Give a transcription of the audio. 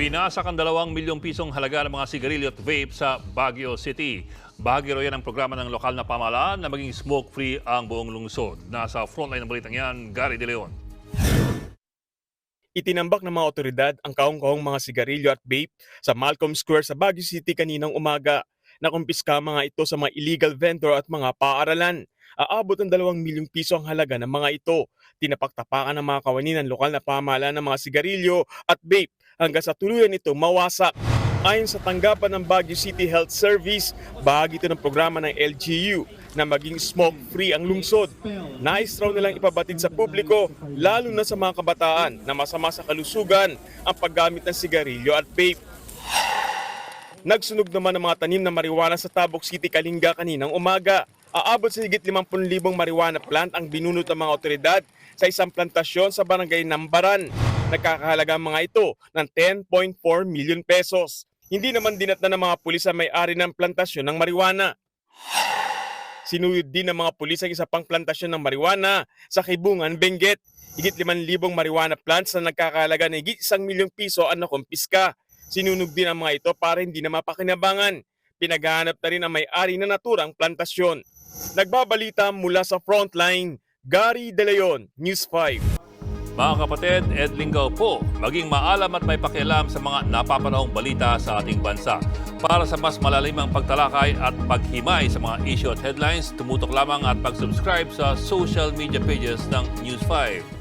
Winasak ang 2 milyong pisong halaga ng mga sigarilyo at vape sa Baguio City. Bahagi raw yan ng programa ng lokal na pamahalaan na maging smoke-free ang buong lungsod. Nasa frontline ng balitang yan, Gary De Leon. Itinambak ng mga otoridad ang kaong-kaong mga sigarilyo at vape sa Malcolm Square sa Baguio City kaninang umaga. Nakumpiska mga ito sa mga illegal vendor at mga paaralan. Aabot ng 2 milyong piso ang halaga ng mga ito. Tinapaktapakan ng mga kawani ng lokal na pamahalaan ng mga sigarilyo at vape hanggang sa tuluyan ito mawasak. Ayon sa tanggapan ng Baguio City Health Service, bahagi ito ng programa ng LGU na maging smoke-free ang lungsod. Nais raw nilang ipabatid sa publiko, lalo na sa mga kabataan na masama sa kalusugan ang paggamit ng sigarilyo at vape. Nagsunog naman ng mga tanim na marijuana sa Tabok City, Kalinga kaninang umaga. Aabot sa higit 50,000 marijuana plant ang binunot ng mga otoridad sa isang plantasyon sa barangay Nambaran. Nagkakahalaga ang mga ito ng 10.4 million pesos. Hindi naman dinatnan ng mga pulis ang may-ari ng plantasyon ng marijuana. Sinuyod din ng mga pulis ang isa pang plantasyon ng marijuana sa Kibungan, Benguet. Higit 5,000 marijuana plants na nagkakahalaga ng higit 1 milyong piso ang nakumpiska. Sinunog din ang mga ito para hindi na mapakinabangan. Pinaghahanap na rin ang may-ari na naturang plantasyon. Nagbabalita mula sa Frontline, Gary De Leon, News 5. Mga kapatid, Ed Lingaw po, maging maalam at may pakialam sa mga napapanahong balita sa ating bansa. Para sa mas malalimang pagtalakay at paghimay sa mga issue at headlines, tumutok lamang at pag-subscribe sa social media pages ng News 5.